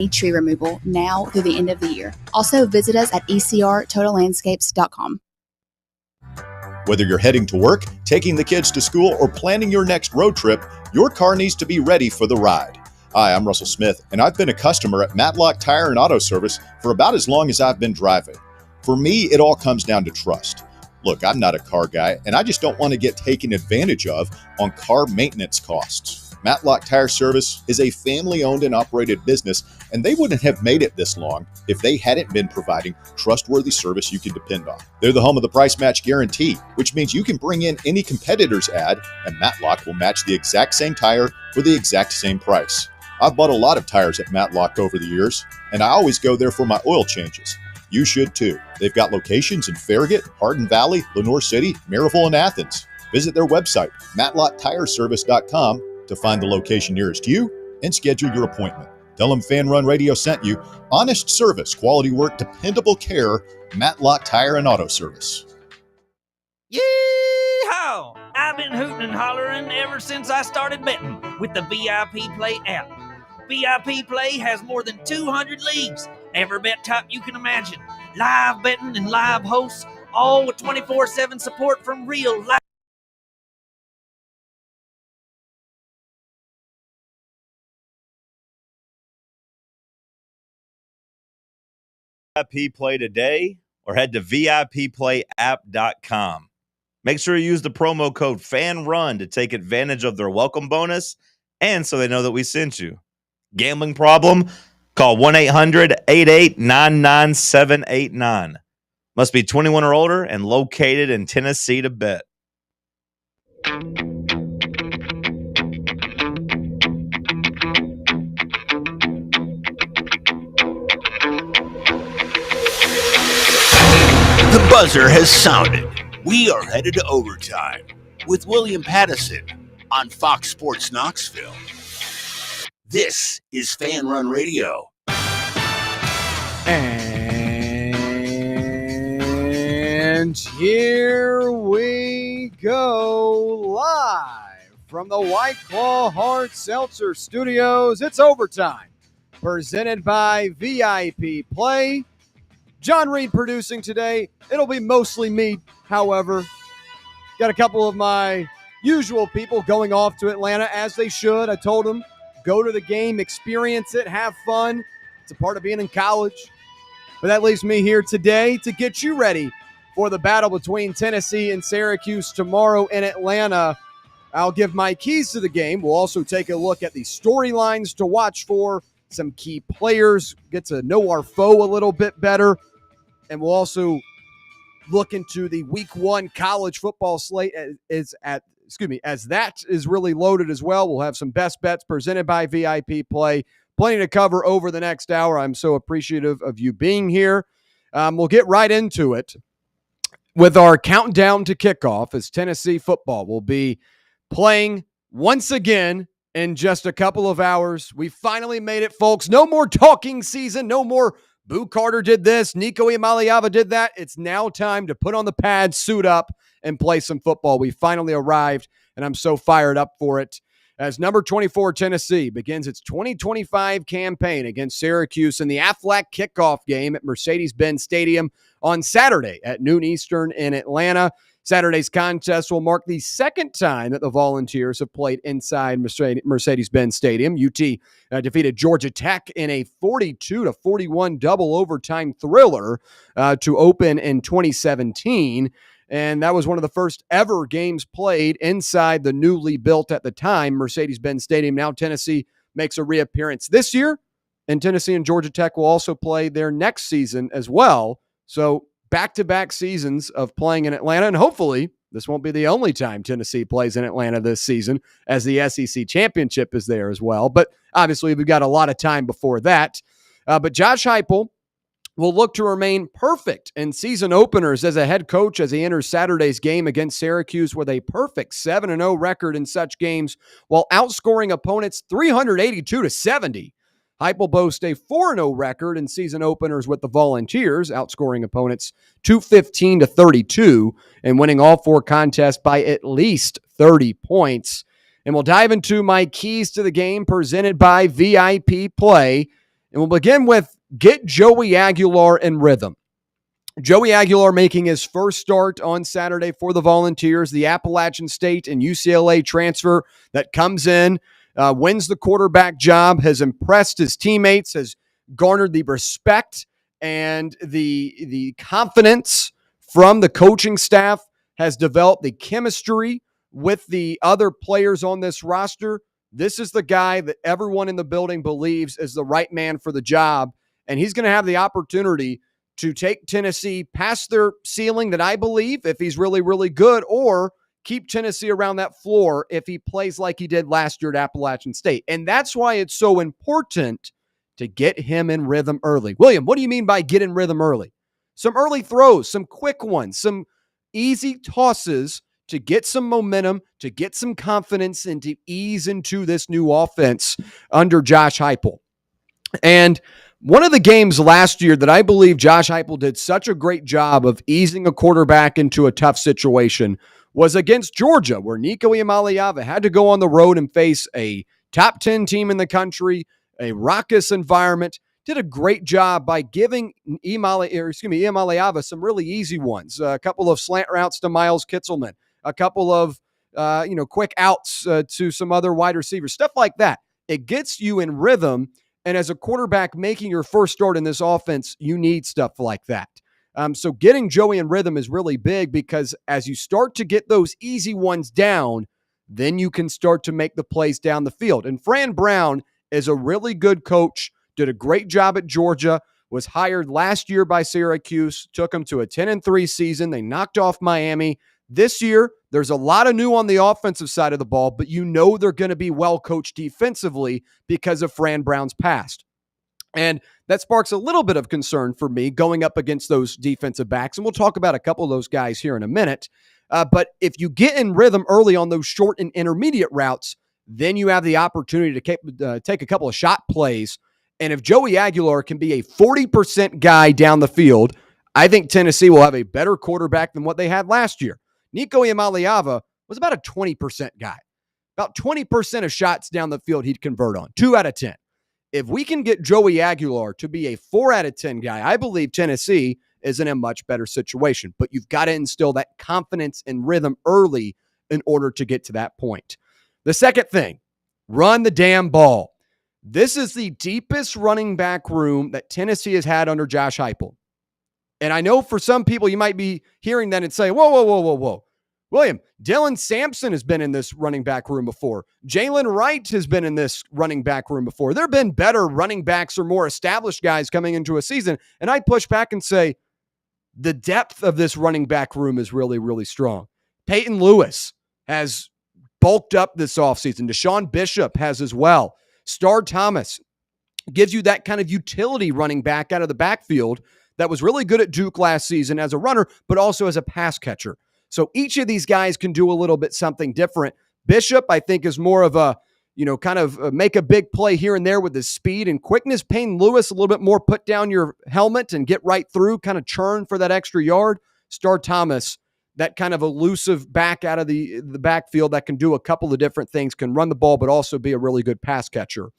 tree removal now through the end of the year. Also, visit us at ecrtotallandscapes.com. Whether you're heading to work, taking the kids to school, or planning your next road trip, your car needs to be ready for the ride. Hi, I'm Russell Smith, and I've been a customer at Matlock Tire and Auto Service for about as long as I've been driving. For me, it all comes down to trust. Look, I'm not a car guy, and I just don't want to get taken advantage of on car maintenance costs. Matlock Tire Service is a family-owned and operated business, and they wouldn't have made it this long if they hadn't been providing trustworthy service you can depend on. They're the home of the price match guarantee, which means you can bring in any competitor's ad, and Matlock will match the exact same tire for the exact same price. I've bought a lot of tires at Matlock over the years, and I always go there for my oil changes. You should too. They've got locations in Farragut, Hardin Valley, Lenoir City, Maryville, and Athens. Visit their website, matlocktireservice.com, to find the location nearest you and schedule your appointment. Tell them Fan Run Radio sent you. Honest service, quality work, dependable care. Matlock Tire and Auto Service. Yee-haw! I've been hooting and hollering ever since I started betting with the VIP Play app. VIP Play has more than 200 leagues, every bet type you can imagine, live betting and live hosts, all with 24/7 support from real life. VIP Play today or head to VIPPlayApp.com. Make sure you use the promo code FANRUN to take advantage of their welcome bonus and so they know that we sent you. Gambling problem? Call 1-800-8899-789. Must be 21 or older and located in Tennessee to bet. The buzzer has sounded. We are headed to overtime with William Pattison on Fox Sports Knoxville. This is Fan Run Radio. And here we go live from the White Claw Hard Seltzer Studios. It's overtime, presented by VIP Play. John Reed producing today. It'll be mostly me, however. Got a couple of my usual people going off to Atlanta, as they should. I told them, go to the game, experience it, have fun. It's a part of being in college. But that leaves me here today to get you ready for the battle between Tennessee and Syracuse tomorrow in Atlanta. I'll give my keys to the game. We'll also take a look at the storylines to watch for, some key players, get to know our foe a little bit better. And we'll also look into the week 1 college football slate as that is really loaded as well. We'll have some best bets presented by VIP Play. Plenty to cover over the next hour. I'm so appreciative of you being here. We'll get right into it with our countdown to kickoff as Tennessee football will be playing once again in just a couple of hours. We finally made it, folks. No more talking season. No more Boo Carter did this. Nico Iamaleava did that. It's now time to put on the pads, suit up, and play some football. We finally arrived, and I'm so fired up for it. As number 24 Tennessee begins its 2025 campaign against Syracuse in the Aflac kickoff game at Mercedes-Benz Stadium on Saturday at noon Eastern in Atlanta. Saturday's contest will mark the second time that the Volunteers have played inside Mercedes-Benz Stadium. UT defeated Georgia Tech in a 42-41 double overtime thriller to open in 2017. And that was one of the first ever games played inside the newly built at the time Mercedes-Benz Stadium. Now Tennessee makes a reappearance this year, and Tennessee and Georgia Tech will also play their next season as well. So back-to-back seasons of playing in Atlanta, and hopefully this won't be the only time Tennessee plays in Atlanta this season, as the SEC championship is there as well. But obviously we've got a lot of time before that. But Josh Heupel will look to remain perfect in season openers as a head coach as he enters Saturday's game against Syracuse with a perfect 7-0 record in such games while outscoring opponents 382-70. Heupel boasts a 4-0 record in season openers with the Volunteers, outscoring opponents 215-32 and winning all 4 contests by at least 30 points. And we'll dive into my keys to the game presented by VIP Play. And we'll begin with get Joey Aguilar in rhythm. Joey Aguilar making his first start on Saturday for the Volunteers, the Appalachian State and UCLA transfer that comes in, wins the quarterback job, has impressed his teammates, has garnered the respect and the confidence from the coaching staff, has developed the chemistry with the other players on this roster. This is the guy that everyone in the building believes is the right man for the job, and he's going to have the opportunity to take Tennessee past their ceiling that I believe, if he's really, really good, or keep Tennessee around that floor if he plays like he did last year at Appalachian State. And that's why it's so important to get him in rhythm early. William, what do you mean by get in rhythm early? Some early throws, some quick ones, some easy tosses to get some momentum, to get some confidence, and to ease into this new offense under Josh Heupel. And one of the games last year that I believe Josh Heupel did such a great job of easing a quarterback into a tough situation was against Georgia, where Nico Iamaleava had to go on the road and face a top 10 team in the country, a raucous environment. Did a great job by giving Iamaleava some really easy ones, a couple of slant routes to Miles Kitzelman, a couple of quick outs to some other wide receivers, stuff like that. It gets you in rhythm. And as a quarterback making your first start in this offense, you need stuff like that. So getting Joey in rhythm is really big, because as you start to get those easy ones down, then you can start to make the plays down the field. And Fran Brown is a really good coach, did a great job at Georgia, was hired last year by Syracuse, took them to a 10-3 season. They knocked off Miami. This year, there's a lot of new on the offensive side of the ball, but you know they're going to be well coached defensively because of Fran Brown's past. And that sparks a little bit of concern for me going up against those defensive backs. And we'll talk about a couple of those guys here in a minute. But if you get in rhythm early on those short and intermediate routes, then you have the opportunity to take a couple of shot plays. And if Joey Aguilar can be a 40% guy down the field, I think Tennessee will have a better quarterback than what they had last year. Nico Iamaleava was about a 20% guy. About 20% of shots down the field he'd convert on, 2 out of 10. If we can get Joey Aguilar to be a 4 out of 10 guy, I believe Tennessee is in a much better situation. But you've got to instill that confidence and rhythm early in order to get to that point. The second thing, run the damn ball. This is the deepest running back room that Tennessee has had under Josh Heupel. And I know for some people, you might be hearing that and say, whoa. William, Dylan Sampson has been in this running back room before. Jalen Wright has been in this running back room before. There have been better running backs or more established guys coming into a season. And I push back and say, the depth of this running back room is really, really strong. Peyton Lewis has bulked up this offseason. Deshaun Bishop has as well. Star Thomas gives you that kind of utility running back out of the backfield that was really good at Duke last season as a runner, but also as a pass catcher. So each of these guys can do a little bit something different. Bishop, I think, is more of a, make a big play here and there with his speed and quickness. Payne Lewis, a little bit more put down your helmet and get right through, kind of churn for that extra yard. Star Thomas, that kind of elusive back out of the backfield that can do a couple of different things, can run the ball, but also be a really good pass catcher.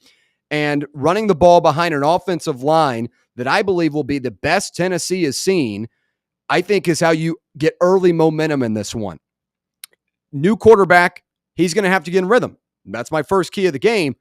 And running the ball behind an offensive line that I believe will be the best Tennessee has seen, I think is how you get early momentum in this one. New quarterback, he's going to have to get in rhythm. That's my first key of the game.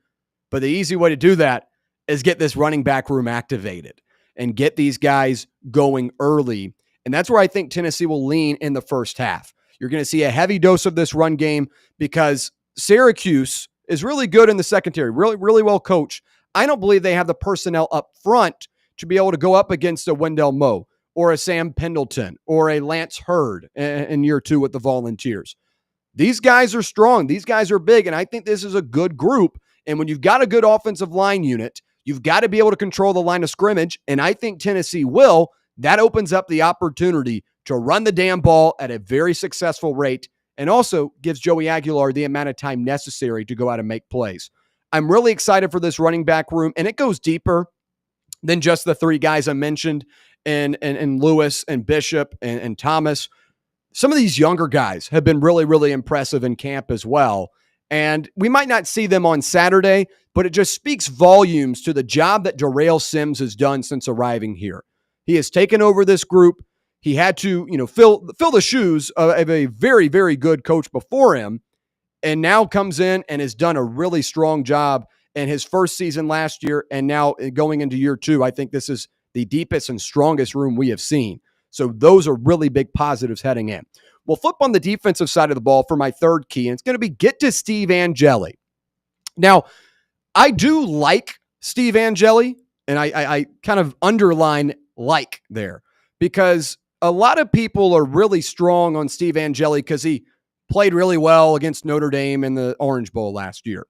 But the easy way to do that is get this running back room activated and get these guys going early. And that's where I think Tennessee will lean in the first half. You're going to see a heavy dose of this run game because Syracuse is really good in the secondary, really, really well coached. I don't believe they have the personnel up front to be able to go up against a Wendell Moe or a Sam Pendleton or a Lance Hurd in year 2 with the Volunteers. These guys are strong. These guys are big, and I think this is a good group. And when you've got a good offensive line unit, you've got to be able to control the line of scrimmage, and I think Tennessee will. That opens up the opportunity to run the damn ball at a very successful rate and also gives Joey Aguilar the amount of time necessary to go out and make plays. I'm really excited for this running back room, and it goes deeper than just the 3 guys I mentioned and Lewis and Bishop and Thomas. Some of these younger guys have been really, really impressive in camp as well. And we might not see them on Saturday, but it just speaks volumes to the job that Darrell Sims has done since arriving here. He has taken over this group. He had to, fill the shoes of a very, very good coach before him, and now comes in and has done a really strong job in his first season last year, and now going into year 2. I think this is the deepest and strongest room we have seen. So those are really big positives heading in. We'll flip on the defensive side of the ball for my third key, and it's going to be get to Steve Angeli. Now, I do like Steve Angeli, and I kind of underline like there, because a lot of people are really strong on Steve Angeli because he played really well against Notre Dame in the Orange Bowl last year.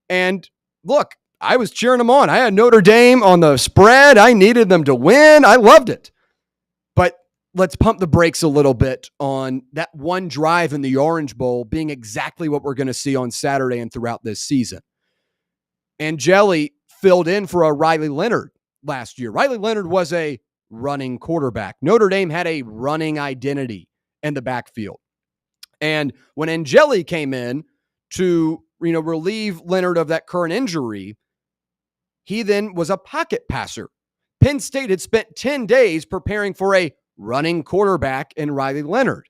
And look, I was cheering them on. I had Notre Dame on the spread. I needed them to win. I loved it. But let's pump the brakes a little bit on that one drive in the Orange Bowl being exactly what we're going to see on Saturday and throughout this season. Angeli filled in for a Riley Leonard last year. Riley Leonard was a running quarterback. Notre Dame had a running identity in the backfield. And when Angeli came in to, relieve Leonard of that current injury, he then was a pocket passer. Penn State had spent 10 days preparing for a running quarterback in Riley Leonard.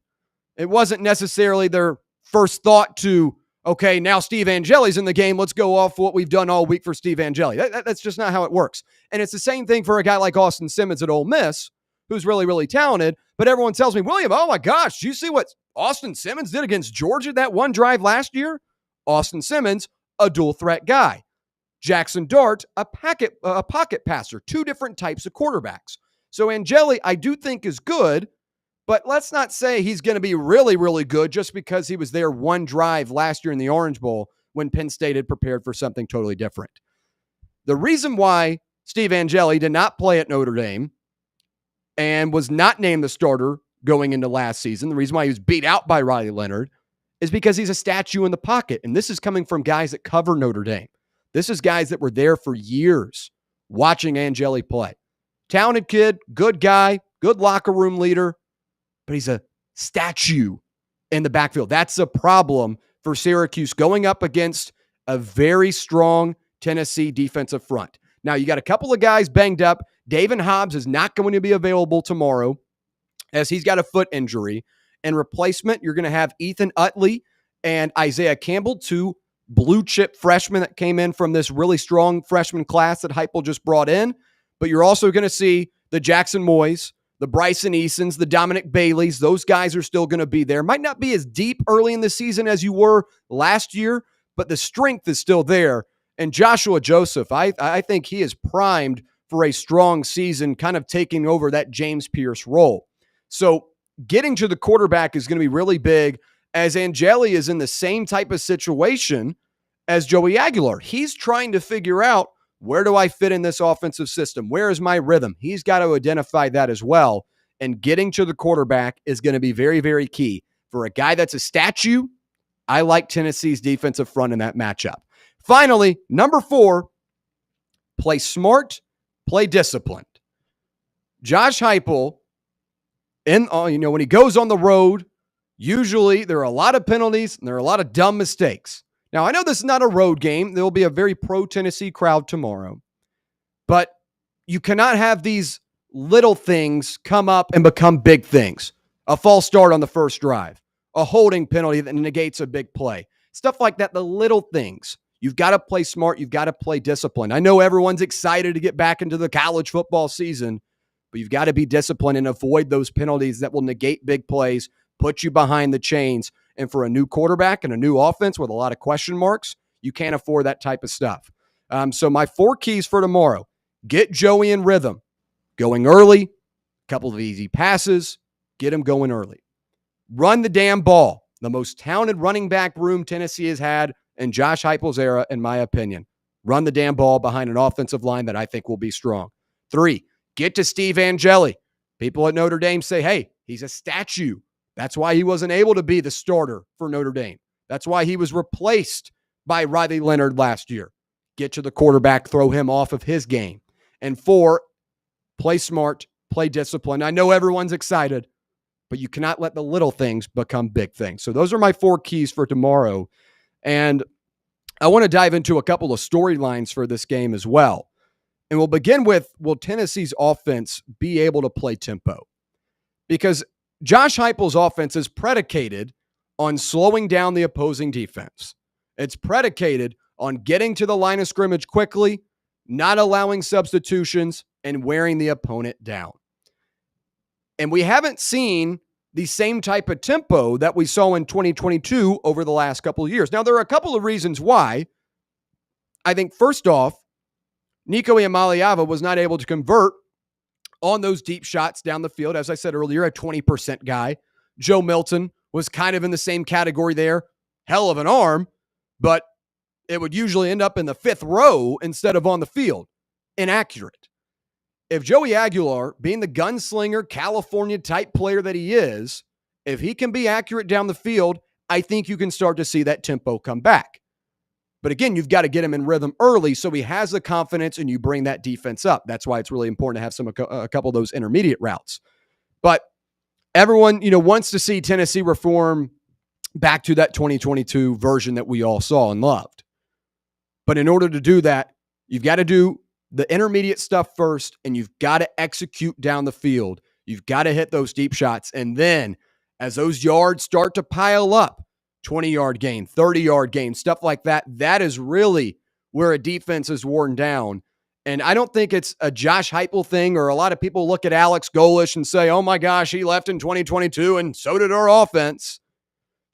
It wasn't necessarily their first thought to, okay, now Steve Angeli's in the game. Let's go off what we've done all week for Steve Angeli. That's just not how it works. And it's the same thing for a guy like Austin Simmons at Ole Miss, who's really, really talented. But everyone tells me, William, oh my gosh, do you see what Austin Simmons did against Georgia that one drive last year? Austin Simmons, a dual threat guy. Jackson Dart, a pocket passer, 2 different types of quarterbacks. So Angeli, I do think is good, but let's not say he's going to be really, really good just because he was there one drive last year in the Orange Bowl when Penn State had prepared for something totally different. The reason why Steve Angeli did not play at Notre Dame and was not named the starter going into last season, the reason why he was beat out by Riley Leonard, is because he's a statue in the pocket. And this is coming from guys that cover Notre Dame. This is guys that were there for years watching Angeli play. Talented kid, good guy, good locker room leader, but he's a statue in the backfield. That's a problem for Syracuse going up against a very strong Tennessee defensive front. Now, you got a couple of guys banged up. David Hobbs is not going to be available tomorrow as he's got a foot injury. In replacement, you're going to have Ethan Utley and Isaiah Campbell, 2 blue-chip freshmen that came in from this really strong freshman class that Heupel just brought in. But you're also going to see the Jackson Moyes, the Bryson Easons, the Dominic Baileys. Those guys are still going to be there. Might not be as deep early in the season as you were last year, but the strength is still there. And Joshua Joseph, I think he is primed for a strong season, kind of taking over that James Pierce role. So getting to the quarterback is going to be really big, as Angeli is in the same type of situation as Joey Aguilar. He's trying to figure out, where do I fit in this offensive system? Where is my rhythm? He's got to identify that as well. And getting to the quarterback is going to be very, very key. For a guy that's a statue, I like Tennessee's defensive front in that matchup. Finally, number 4, play smart, play disciplined. Josh Heupel, when he goes on the road, usually there are a lot of penalties and there are a lot of dumb mistakes. Now, I know this is not a road game. There will be a very pro-Tennessee crowd tomorrow. But you cannot have these little things come up and become big things. A false start on the first drive, a holding penalty that negates a big play. Stuff like that, the little things. You've got to play smart. You've got to play disciplined. I know everyone's excited to get back into the college football season, but you've got to be disciplined and avoid those penalties that will negate big plays, put you behind the chains. And for a new quarterback and a new offense with a lot of question marks, you can't afford that type of stuff. So my 4 keys for tomorrow: get Joey in rhythm, going early, a couple of easy passes, get him going early. Run the damn ball. The most talented running back room Tennessee has had in Josh Heupel's era, in my opinion. Run the damn ball behind an offensive line that I think will be strong. 3, get to Steve Angeli. People at Notre Dame say, hey, he's a statue. That's why he wasn't able to be the starter for Notre Dame. That's why he was replaced by Riley Leonard last year. Get to the quarterback, throw him off of his game. And 4, play smart, play discipline. I know everyone's excited, but you cannot let the little things become big things. So those are my 4 keys for tomorrow. And I want to dive into a couple of storylines for this game as well. And we'll begin with, will Tennessee's offense be able to play tempo? Because Josh Heupel's offense is predicated on slowing down the opposing defense. It's predicated on getting to the line of scrimmage quickly, not allowing substitutions, and wearing the opponent down. And we haven't seen the same type of tempo that we saw in 2022 over the last couple of years. Now, there are a couple of reasons why. I think, first off, Nico Iamaleava was not able to convert on those deep shots down the field. As I said earlier, a 20% guy. Joe Milton was kind of in the same category there. Hell of an arm, but it would usually end up in the fifth row instead of on the field. Inaccurate. If Joey Aguilar, being the gunslinger, California-type player that he is, if he can be accurate down the field, I think you can start to see that tempo come back. But again, you've got to get him in rhythm early so he has the confidence and you bring that defense up. That's why it's really important to have a couple of those intermediate routes. But everyone, wants to see Tennessee reform back to that 2022 version that we all saw and loved. But in order to do that, you've got to do the intermediate stuff first, and you've got to execute down the field. You've got to hit those deep shots. And then as those yards start to pile up, 20-yard gain, 30-yard gain, stuff like that, that is really where a defense is worn down. And I don't think it's a Josh Heupel thing, or a lot of people look at Alex Golesh and say, oh my gosh, he left in 2022 and so did our offense.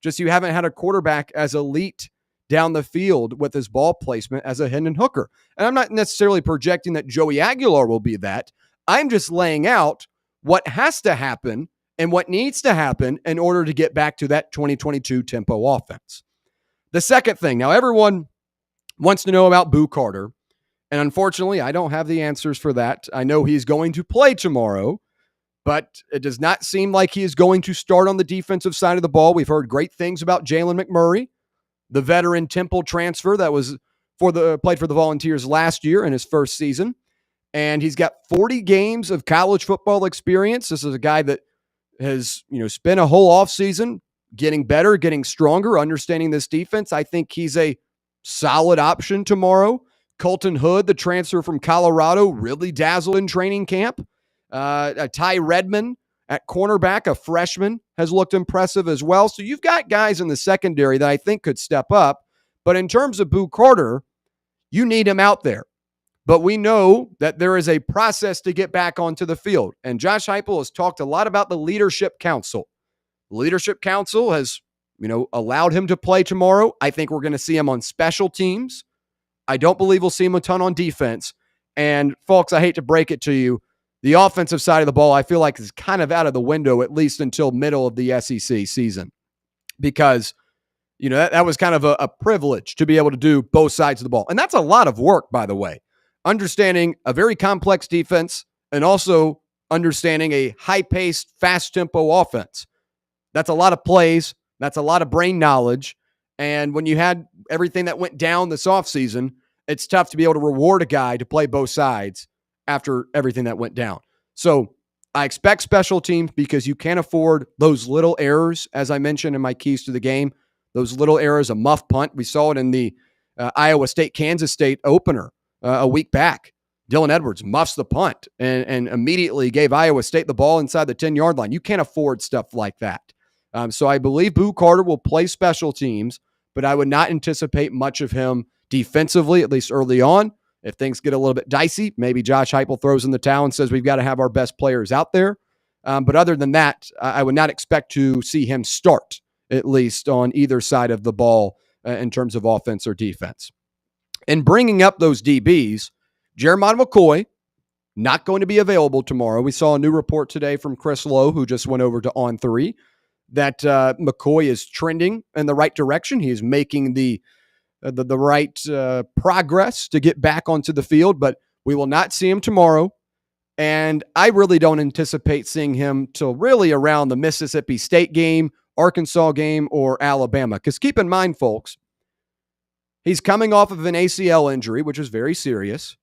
Just you haven't had a quarterback as elite down the field with his ball placement as a Hendon Hooker. And I'm not necessarily projecting that Joey Aguilar will be that. I'm just laying out what has to happen and what needs to happen in order to get back to that 2022 tempo offense. The second thing, now everyone wants to know about Boo Carter, and unfortunately, I don't have the answers for that. I know he's going to play tomorrow, but it does not seem like he is going to start on the defensive side of the ball. We've heard great things about Jalen McMurray, the veteran Temple transfer that was played for the Volunteers last year in his first season. And he's got 40 games of college football experience. This is a guy that has, spent a whole offseason getting better, getting stronger, understanding this defense. I think he's a solid option tomorrow. Colton Hood, the transfer from Colorado, really dazzled in training camp. Ty Redmond at cornerback, a freshman, has looked impressive as well. So you've got guys in the secondary that I think could step up. But in terms of Boo Carter, you need him out there. But we know that there is a process to get back onto the field. And Josh Heupel has talked a lot about the Leadership Council. The Leadership Council has, allowed him to play tomorrow. I think we're going to see him on special teams. I don't believe we'll see him a ton on defense. And folks, I hate to break it to you, the offensive side of the ball, I feel like is kind of out of the window, at least until middle of the SEC season. Because, that was kind of a privilege to be able to do both sides of the ball. And that's a lot of work, by the way. Understanding a very complex defense and also understanding a high-paced, fast-tempo offense. That's a lot of plays. That's a lot of brain knowledge. And when you had everything that went down this offseason, it's tough to be able to reward a guy to play both sides after everything that went down. So I expect special teams because you can't afford those little errors, as I mentioned in my keys to the game, those little errors, a muff punt. We saw it in the Iowa State-Kansas State opener a week back. Dylan Edwards muffs the punt and immediately gave Iowa State the ball inside the 10-yard line. You can't afford stuff like that. So I believe Boo Carter will play special teams, but I would not anticipate much of him defensively, at least early on. If things get a little bit dicey, maybe Josh Heupel throws in the towel and says we've got to have our best players out there. But other than that, I would not expect to see him start, at least on either side of the ball in terms of offense or defense. And bringing up those DBs, Jeremiah McCoy, not going to be available tomorrow. We saw a new report today from Chris Lowe, who just went over to On3, that McCoy is trending in the right direction. He is making the right progress to get back onto the field, but we will not see him tomorrow. And I really don't anticipate seeing him till really around the Mississippi State game, Arkansas game, or Alabama. Because keep in mind, folks, he's coming off of an ACL injury, which is very serious.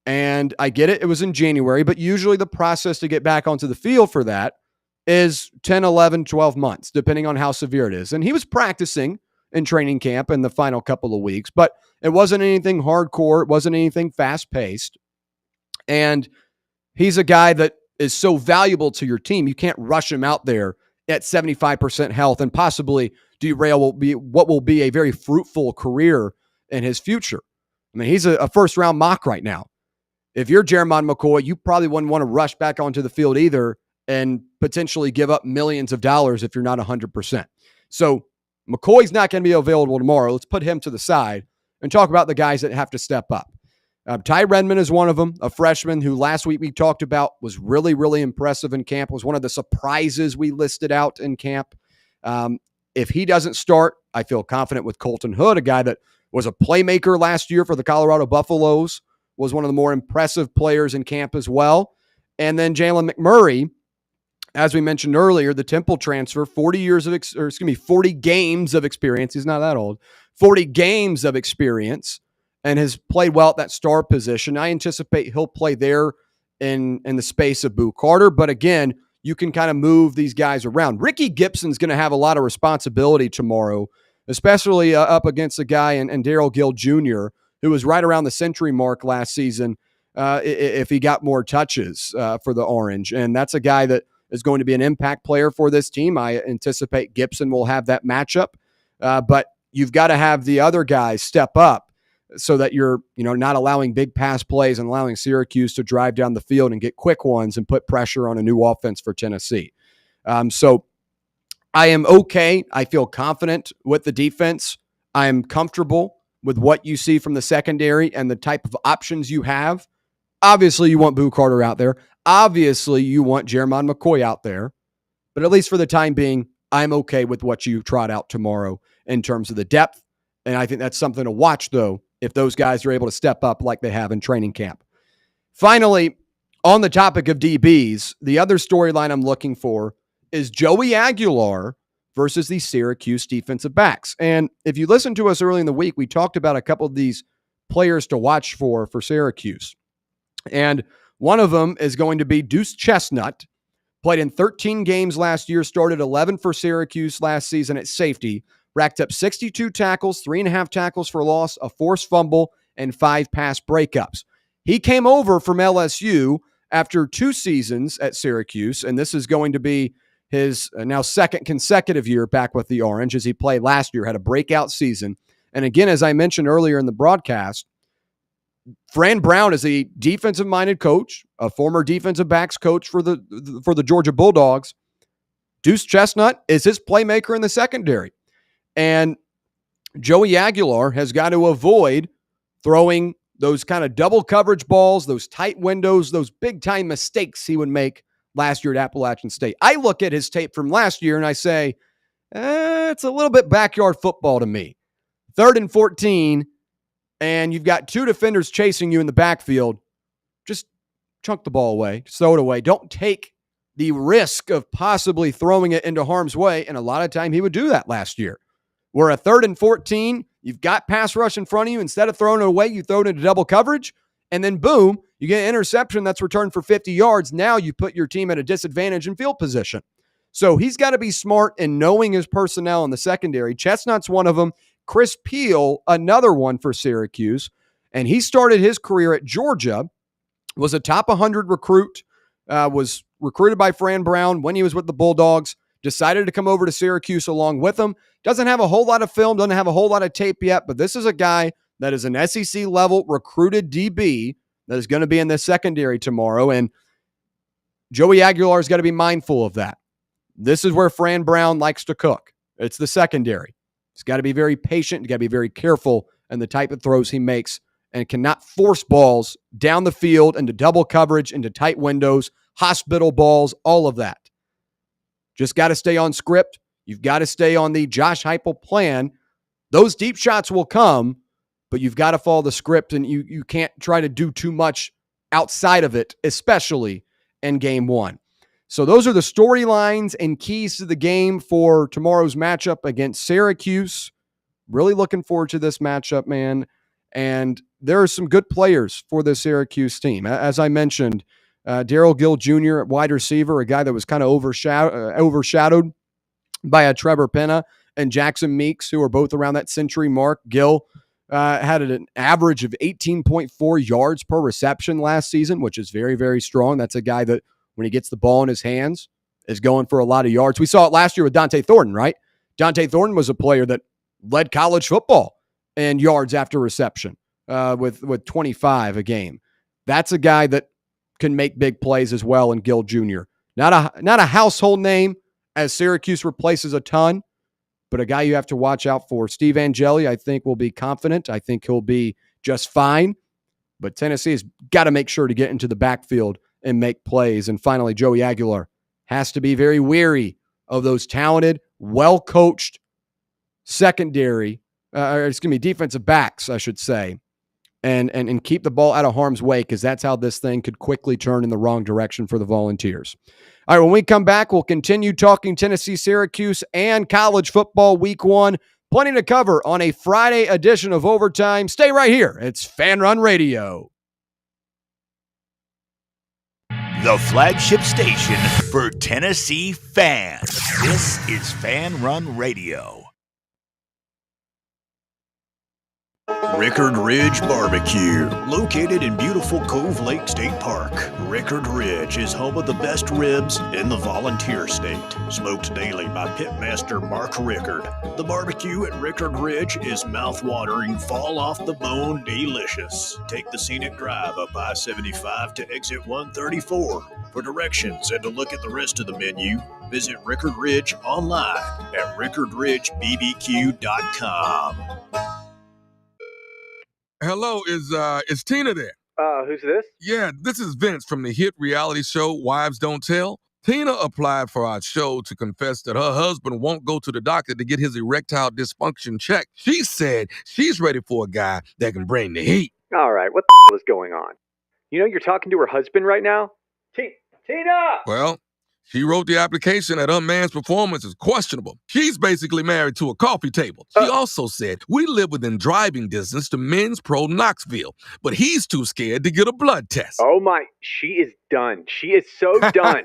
And I get it, it was in January, but usually the process to get back onto the field for that is 10, 11, 12 months, depending on how severe it is. And he was practicing in training camp in the final couple of weeks, but it wasn't anything hardcore. It wasn't anything fast-paced. And he's a guy that is so valuable to your team. You can't rush him out there at 75% health and possibly derail what will be a very fruitful career in his future. I mean, he's a first-round mock right now. If you're Jeremiah McCoy, you probably wouldn't want to rush back onto the field either and potentially give up millions of dollars if you're not 100%. So McCoy's not going to be available tomorrow. Let's put him to the side and talk about the guys that have to step up. Ty Redmond is one of them, a freshman who last week we talked about was really, really impressive in camp, was one of the surprises we listed out in camp. If he doesn't start, I feel confident with Colton Hood, a guy that was a playmaker last year for the Colorado Buffaloes, was one of the more impressive players in camp as well. And then Jalen McMurray, as we mentioned earlier, the Temple transfer, 40 games of experience. He's not that old. 40 games of experience and has played well at that star position. I anticipate he'll play there in the space of Boo Carter. But again, you can kind of move these guys around. Ricky Gibson's going to have a lot of responsibility tomorrow, especially up against a guy and Darrell Gill Jr., who was right around the century mark last season if he got more touches for the Orange. And that's a guy that is going to be an impact player for this team. I anticipate Gibson will have that matchup. But you've got to have the other guys step up so that you're not allowing big pass plays and allowing Syracuse to drive down the field and get quick ones and put pressure on a new offense for Tennessee. So I am okay. I feel confident with the defense. I am comfortable with what you see from the secondary and the type of options you have. Obviously, you want Boo Carter out there. Obviously, you want Jeremiah McCoy out there. But at least for the time being, I'm okay with what you trot out tomorrow in terms of the depth. And I think that's something to watch, though, if those guys are able to step up like they have in training camp. Finally, on the topic of DBs, the other storyline I'm looking for is Joey Aguilar versus the Syracuse defensive backs. And if you listen to us early in the week, we talked about a couple of these players to watch for Syracuse. And one of them is going to be Deuce Chestnut, played in 13 games last year, started 11 for Syracuse last season at safety, racked up 62 tackles, 3.5 tackles for loss, a forced fumble, and 5 pass breakups. He came over from LSU after 2 seasons at Syracuse, and this is going to be his now second consecutive year back with the Orange, as he played last year, had a breakout season. And again, as I mentioned earlier in the broadcast, Fran Brown is a defensive-minded coach, a former defensive backs coach for the Georgia Bulldogs. Deuce Chestnut is his playmaker in the secondary. And Joey Aguilar has got to avoid throwing those kind of double coverage balls, those tight windows, those big-time mistakes he would make last year at Appalachian State. I look at his tape from last year and I say, it's a little bit backyard football to me. 3rd and 14, and you've got 2 defenders chasing you in the backfield. Just chunk the ball away, just throw it away. Don't take the risk of possibly throwing it into harm's way, and a lot of time he would do that last year. Where a 3rd and 14, you've got pass rush in front of you. Instead of throwing it away, you throw it into double coverage, and then boom, you get an interception that's returned for 50 yards. Now you put your team at a disadvantage in field position. So he's got to be smart in knowing his personnel in the secondary. Chestnut's one of them. Chris Peel, another one for Syracuse. And he started his career at Georgia, was a top 100 recruit, was recruited by Fran Brown when he was with the Bulldogs, decided to come over to Syracuse along with him. Doesn't have a whole lot of film, doesn't have a whole lot of tape yet, but this is a guy that is an SEC level recruited DB that is going to be in the secondary tomorrow. And Joey Aguilar's got to be mindful of that. This is where Fran Brown likes to cook. It's the secondary. He's got to be very patient. He's got to be very careful in the type of throws he makes and cannot force balls down the field into double coverage, into tight windows, hospital balls, all of that. Just got to stay on script. You've got to stay on the Josh Heupel plan. Those deep shots will come, but you've got to follow the script, and you can't try to do too much outside of it, especially in game 1. So those are the storylines and keys to the game for tomorrow's matchup against Syracuse. Really looking forward to this matchup, man. And there are some good players for the Syracuse team. As I mentioned, Darrell Gill Jr. at wide receiver, a guy that was kind of overshadowed by a Trevor Penna and Jackson Meeks, who are both around that century mark. Gill had an average of 18.4 yards per reception last season, which is very, very strong. That's a guy that when he gets the ball in his hands is going for a lot of yards. We saw it last year with Dante Thornton, right? Dante Thornton was a player that led college football in yards after reception with 25 a game. That's a guy that can make big plays as well in Gill Jr. Not a household name as Syracuse replaces a ton, but a guy you have to watch out for. Steve Angeli, I think, will be confident. I think he'll be just fine. But Tennessee has got to make sure to get into the backfield and make plays. And finally, Joey Aguilar has to be very wary of those talented, well-coached defensive backs, I should say, and keep the ball out of harm's way, because that's how this thing could quickly turn in the wrong direction for the Volunteers. All right, when we come back, we'll continue talking Tennessee, Syracuse, and college football week 1. Plenty to cover on a Friday edition of Overtime. Stay right here. It's Fan Run Radio. The flagship station for Tennessee fans. This is Fan Run Radio. Rickard Ridge Barbecue, located in beautiful Cove Lake State Park. Rickard Ridge is home of the best ribs in the Volunteer State. Smoked daily by Pitmaster Mark Rickard. The barbecue at Rickard Ridge is mouth-watering, fall-off-the-bone delicious. Take the scenic drive up I-75 to exit 134. For directions and to look at the rest of the menu, visit Rickard Ridge online at rickardridgebbq.com. Hello, is Tina there? Who's this? Yeah, this is Vince from the hit reality show Wives Don't Tell. Tina applied for our show to confess that her husband won't go to the doctor to get his erectile dysfunction checked. She said she's ready for a guy that can bring the heat. All right, what the is going on? You know you're talking to her husband right now? Tina! Well, she wrote the application that her man's performance is questionable. She's basically married to a coffee table. She also said, we live within driving distance to Men's Pro Knoxville, but he's too scared to get a blood test. Oh my, she is done. She is so done.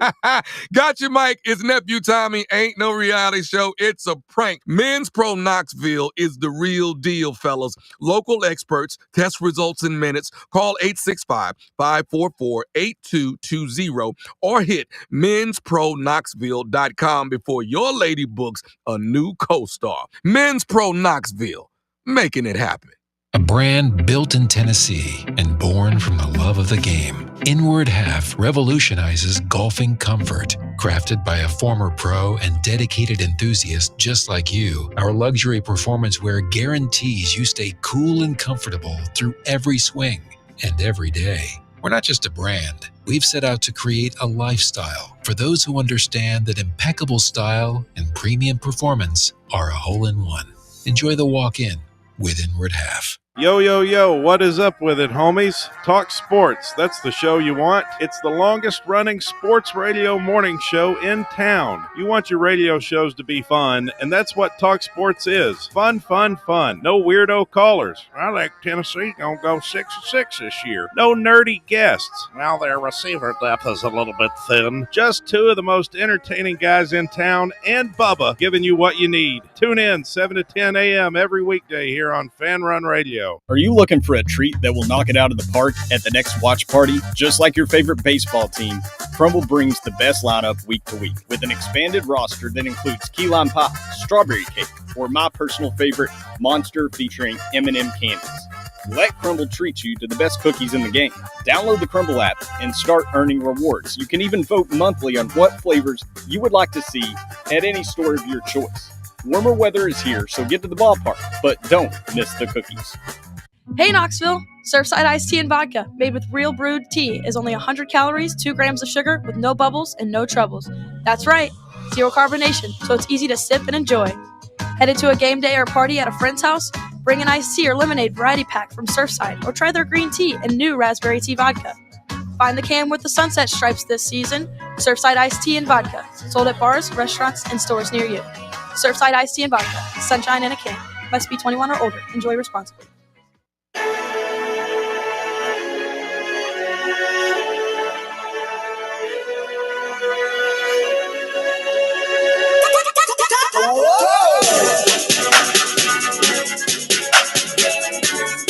Gotcha, Mike. It's Nephew Tommy. Ain't no reality show. It's a prank. Men's Pro Knoxville is the real deal, fellas. Local experts, test results in minutes. Call 865-544-8220 or hit men'spro-knoxville.com before your lady books a new co-star. Men's Pro Knoxville, making it happen. A brand built in Tennessee and born from the love of the game, Inward Half revolutionizes golfing comfort. Crafted by a former pro and dedicated enthusiast just like you, our luxury performance wear guarantees you stay cool and comfortable through every swing and every day. We're not just a brand. We've set out to create a lifestyle for those who understand that impeccable style and premium performance are a hole-in-one. Enjoy the walk-in with Inward Half. Yo, yo, yo, what is up with it, homies? Talk sports. That's the show you want. It's the longest running sports radio morning show in town. You want your radio shows to be fun, and that's what Talk Sports is. Fun, fun, fun. No weirdo callers. I think Tennessee gonna go 6-6 this year. No nerdy guests. Well, their receiver depth is a little bit thin. Just two of the most entertaining guys in town, and Bubba giving you what you need. Tune in 7 to 10 a.m. every weekday here on Fan Run Radio. Are you looking for a treat that will knock it out of the park at the next watch party? Just like your favorite baseball team, Crumble brings the best lineup week to week with an expanded roster that includes key lime pie, strawberry cake, or my personal favorite, Monster featuring M&M candies. Let Crumble treat you to the best cookies in the game. Download the Crumble app and start earning rewards. You can even vote monthly on what flavors you would like to see at any store of your choice. Warmer weather is here, so get to the ballpark, but don't miss the cookies. Hey Knoxville! Surfside iced tea and vodka, made with real brewed tea, is only 100 calories, 2 grams of sugar, with no bubbles and no troubles. That's right, zero carbonation, so it's easy to sip and enjoy. Headed to a game day or party at a friend's house? Bring an iced tea or lemonade variety pack from Surfside, or try their green tea and new raspberry tea vodka. Find the can with the sunset stripes this season. Surfside iced tea and vodka, sold at bars, restaurants, and stores near you. Surfside iced tea and vodka, sunshine in a can. Must be 21 or older. Enjoy responsibly.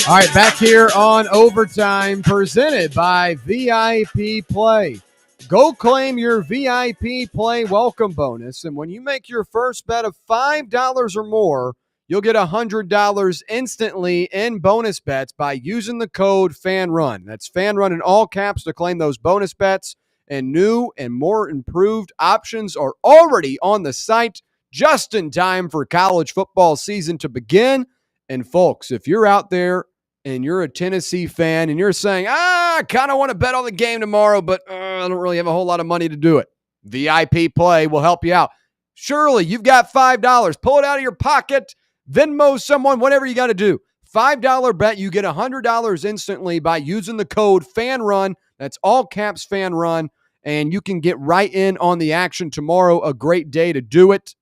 All right, back here on Overtime, presented by VIP Play. Go claim your VIP Play welcome bonus, and when you make your first bet of $5 or more, you'll get $100 instantly in bonus bets by using the code FANRUN. That's FANRUN in all caps to claim those bonus bets, and new and more improved options are already on the site just in time for college football season to begin. And folks, if you're out there and you're a Tennessee fan and you're saying, I kind of want to bet on the game tomorrow, but I don't really have a whole lot of money to do it, VIP Play will help you out. Surely you've got $5. Pull it out of your pocket, Venmo someone, whatever you got to do. $5 bet, you get $100 instantly by using the code FANRUN. That's all caps FANRUN, and you can get right in on the action tomorrow. A great day to do it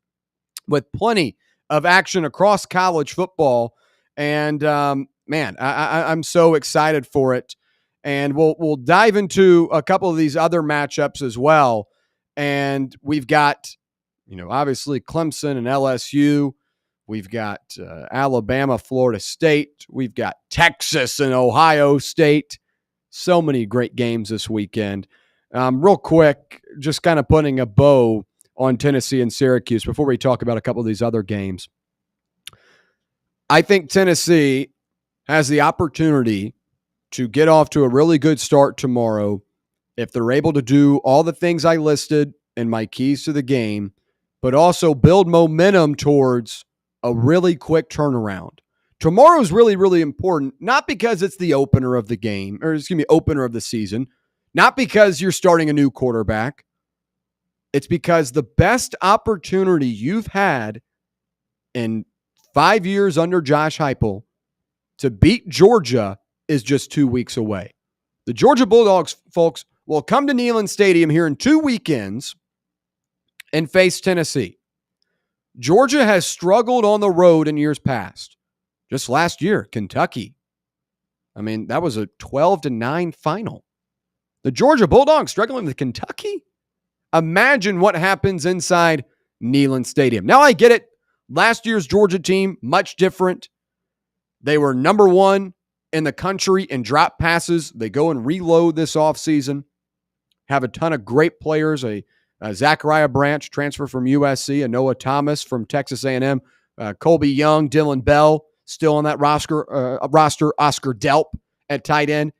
with plenty of action across college football. And man, I'm so excited for it. And we'll dive into a couple of these other matchups as well. And we've got, obviously Clemson and LSU. We've got Alabama, Florida State. We've got Texas and Ohio State. So many great games this weekend. Real quick, just kind of putting a bow on Tennessee and Syracuse before we talk about a couple of these other games. I think Tennessee has the opportunity to get off to a really good start tomorrow if they're able to do all the things I listed in my keys to the game, but also build momentum towards a really quick turnaround. Tomorrow is really, really important, not because it's the opener of the game, or opener of the season, not because you're starting a new quarterback. It's because the best opportunity you've had in 5 years under Josh Heupel to beat Georgia is just 2 weeks away. The Georgia Bulldogs, folks, will come to Neyland Stadium here in 2 weekends and face Tennessee. Georgia has struggled on the road in years past. Just last year, Kentucky. That was a 12-9 final. The Georgia Bulldogs struggling with Kentucky? Imagine what happens inside Neyland Stadium. Now, I get it. Last year's Georgia team, much different. They were number one in the country in drop passes. They go and reload this offseason. Have a ton of great players. A Zachariah Branch, transfer from USC. A Noah Thomas from Texas A&M. Colby Young, Dylan Bell, still on that roster. Oscar Delp at tight end.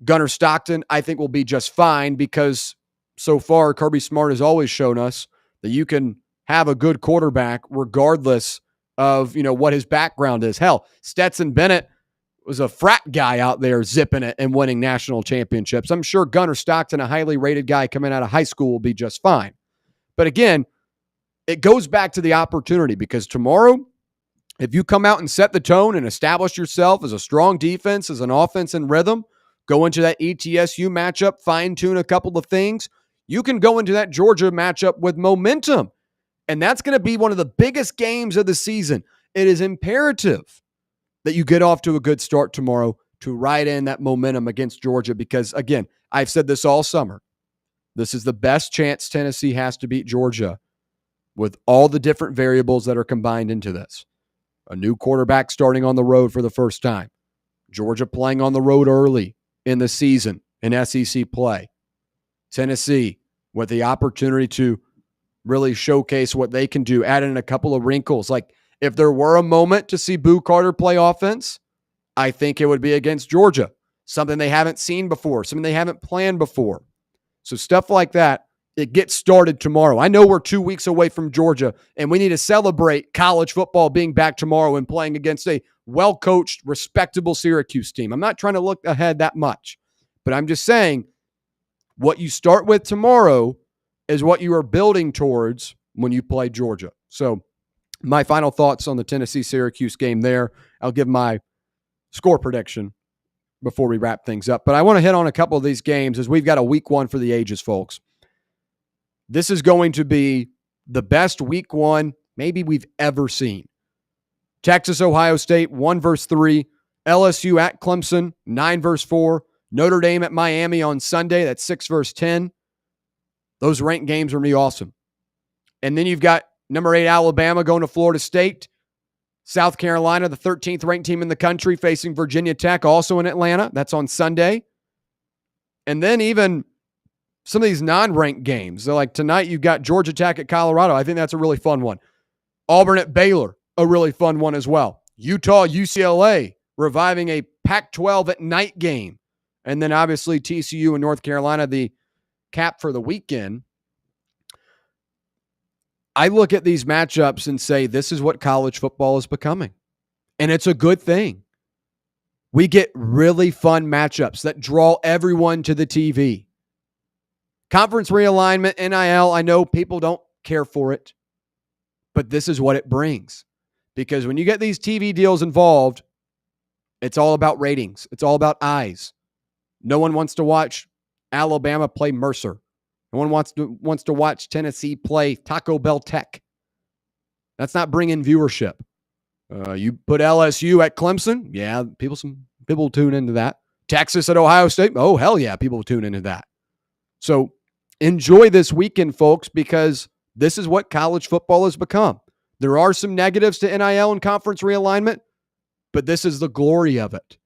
Gunnar Stockton, I think, will be just fine because so far Kirby Smart has always shown us that you can have a good quarterback regardless of, what his background is. Hell, Stetson Bennett was a frat guy out there zipping it and winning national championships. I'm sure Gunnar Stockton, a highly rated guy coming out of high school, will be just fine. But again, it goes back to the opportunity because tomorrow, if you come out and set the tone and establish yourself as a strong defense, as an offense in rhythm, go into that ETSU matchup, fine-tune a couple of things, you can go into that Georgia matchup with momentum. And that's going to be one of the biggest games of the season. It is imperative that you get off to a good start tomorrow to ride in that momentum against Georgia because, again, I've said this all summer. This is the best chance Tennessee has to beat Georgia with all the different variables that are combined into this. A new quarterback starting on the road for the first time. Georgia playing on the road early in the season in SEC play. Tennessee with the opportunity to really showcase what they can do, add in a couple of wrinkles. Like if there were a moment to see Boo Carter play offense, I think it would be against Georgia. Something they haven't seen before, something they haven't planned before. So stuff like that, it gets started tomorrow. I know we're 2 weeks away from Georgia, and we need to celebrate college football being back tomorrow and playing against a well-coached, respectable Syracuse team. I'm not trying to look ahead that much, but I'm just saying what you start with tomorrow is what you are building towards when you play Georgia. So my final thoughts on the Tennessee-Syracuse game there. I'll give my score prediction before we wrap things up. But I want to hit on a couple of these games as we've got a week one for the ages, folks. This is going to be the best week one maybe we've ever seen. Texas, Ohio State, 1-3. LSU at Clemson, 9-4. Notre Dame at Miami on Sunday, that's 6-10. Those ranked games are going to be awesome. And then you've got number 8 Alabama going to Florida State. South Carolina, the 13th ranked team in the country, facing Virginia Tech, also in Atlanta. That's on Sunday. And then even some of these non-ranked games. So like tonight, you've got Georgia Tech at Colorado. I think that's a really fun one. Auburn at Baylor, a really fun one as well. Utah, UCLA, reviving a Pac-12 at night game. And then obviously TCU and North Carolina, the cap for the weekend. I look at these matchups and say, this is what college football is becoming. And it's a good thing. We get really fun matchups that draw everyone to the TV. Conference realignment, NIL, I know people don't care for it, but this is what it brings. Because when you get these TV deals involved, it's all about ratings. It's all about eyes. No one wants to watch Alabama play Mercer. No one wants to watch Tennessee play Taco Bell Tech. That's not bringing viewership. You put LSU at Clemson, yeah, people will tune into that. Texas at Ohio State, oh, hell yeah, people will tune into that. So enjoy this weekend, folks, because this is what college football has become. There are some negatives to NIL and conference realignment, but this is the glory of it.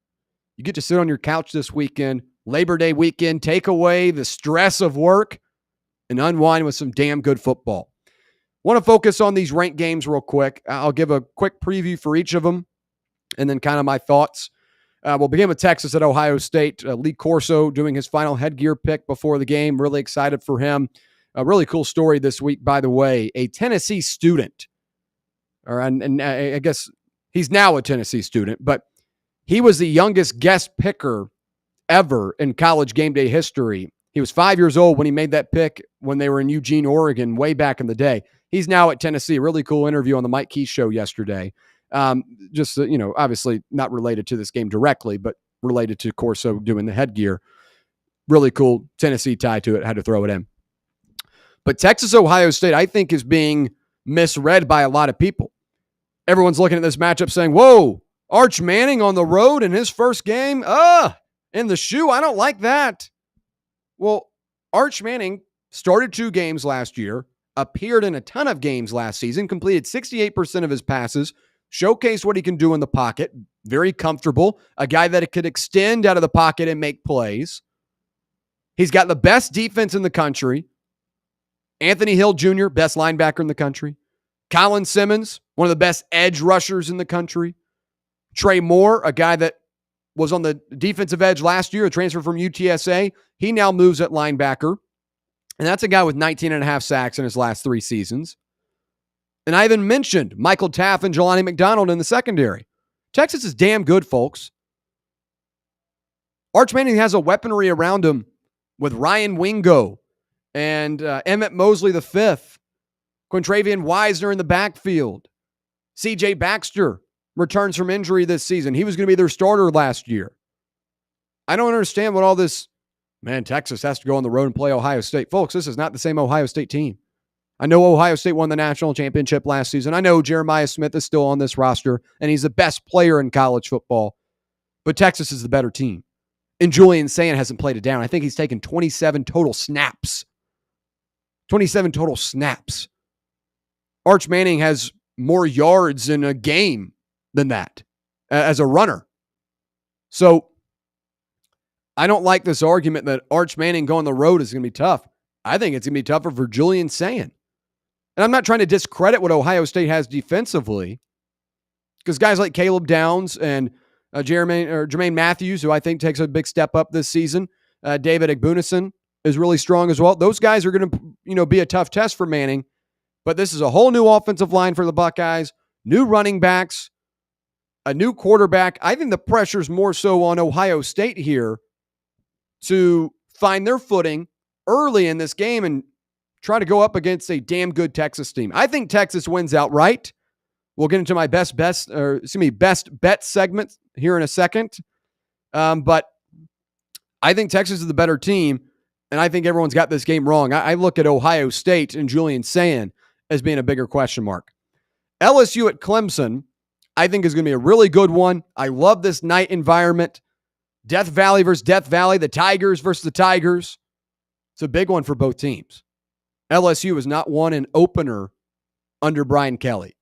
You get to sit on your couch this weekend, Labor Day weekend, take away the stress of work, and unwind with some damn good football. Want to focus on these ranked games real quick. I'll give a quick preview for each of them and then kind of my thoughts. We'll begin with Texas at Ohio State. Lee Corso doing his final headgear pick before the game. Really excited for him. A really cool story this week, by the way. A Tennessee student, and I guess he's now a Tennessee student, but he was the youngest guest picker ever in college game day history. He was 5 years old when he made that pick when they were in Eugene, Oregon, way back in the day. He's now at Tennessee. A really cool interview on the Mike Key show yesterday. Obviously not related to this game directly, but related to Corso doing the headgear. Really cool Tennessee tie to it. Had to throw it in. But Texas, Ohio State, I think, is being misread by a lot of people. Everyone's looking at this matchup saying, whoa, Arch Manning on the road in his first game? In the shoe? I don't like that. Well, Arch Manning started 2 games last year, appeared in a ton of games last season, completed 68% of his passes, showcased what he can do in the pocket, very comfortable, a guy that could extend out of the pocket and make plays. He's got the best defense in the country. Anthony Hill Jr., best linebacker in the country. Colin Simmons, one of the best edge rushers in the country. Trey Moore, a guy that was on the defensive edge last year, a transfer from UTSA. He now moves at linebacker. And that's a guy with 19 and a half sacks in his last 3 seasons. And I even mentioned Michael Taff and Jelani McDonald in the secondary. Texas is damn good, folks. Arch Manning has a weaponry around him with Ryan Wingo and Emmett Mosley V, Quintravian Wiesner in the backfield. C.J. Baxter returns from injury this season. He was going to be their starter last year. I don't understand what all this, Texas has to go on the road and play Ohio State. Folks, this is not the same Ohio State team. I know Ohio State won the national championship last season. I know Jeremiah Smith is still on this roster, and he's the best player in college football. But Texas is the better team. And Julian Sand hasn't played it down. I think he's taken 27 total snaps. 27 total snaps. Arch Manning has more yards in a game than that as a runner. So I don't like this argument that Arch Manning going on the road is going to be tough. I think it's going to be tougher for Julian Sand. And I'm not trying to discredit what Ohio State has defensively, because guys like Caleb Downs and Jermaine Matthews, who I think takes a big step up this season, David Igbunason is really strong as well. Those guys are going to, be a tough test for Manning. But this is a whole new offensive line for the Buckeyes, new running backs, a new quarterback. I think the pressure's more so on Ohio State here to find their footing early in this game and try to go up against a damn good Texas team. I think Texas wins outright. We'll get into my best bet segment here in a second. But I think Texas is the better team, and I think everyone's got this game wrong. I look at Ohio State and Julian Sand as being a bigger question mark. LSU at Clemson, I think is going to be a really good one. I love this night environment. Death Valley versus Death Valley, the Tigers versus the Tigers. It's a big one for both teams. LSU has not won an opener under Brian Kelly.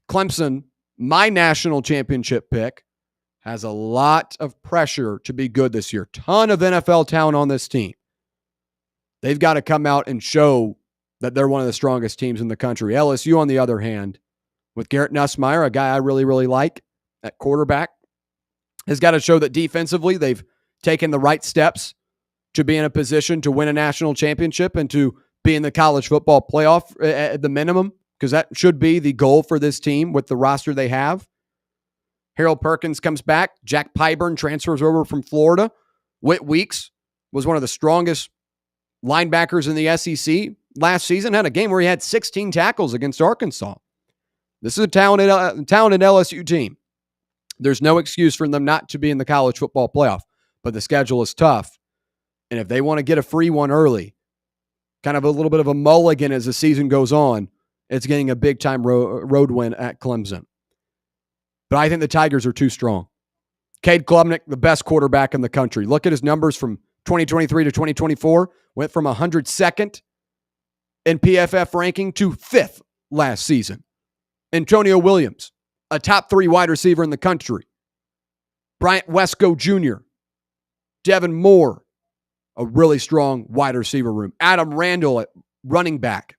Clemson, my national championship pick, has a lot of pressure to be good this year. Ton of NFL talent on this team. They've got to come out and show that they're one of the strongest teams in the country. LSU, on the other hand, with Garrett Nussmeier, a guy I really, really like at quarterback, has got to show that defensively they've taken the right steps to be in a position to win a national championship and to be in the college football playoff at the minimum, because that should be the goal for this team with the roster they have. Harold Perkins comes back. Jack Pyburn transfers over from Florida. Whit Weeks was one of the strongest linebackers in the SEC last season. Had a game where he had 16 tackles against Arkansas. This is a talented LSU team. There's no excuse for them not to be in the college football playoff, but the schedule is tough. And if they want to get a free one early, kind of a little bit of a mulligan as the season goes on, it's getting a big-time road win at Clemson. But I think the Tigers are too strong. Cade Klubnik, the best quarterback in the country. Look at his numbers from 2023 to 2024. Went from 102nd in PFF ranking to 5th last season. Antonio Williams, a top 3 wide receiver in the country. Bryant Wesco Jr., Devin Moore, a really strong wide receiver room. Adam Randall at running back,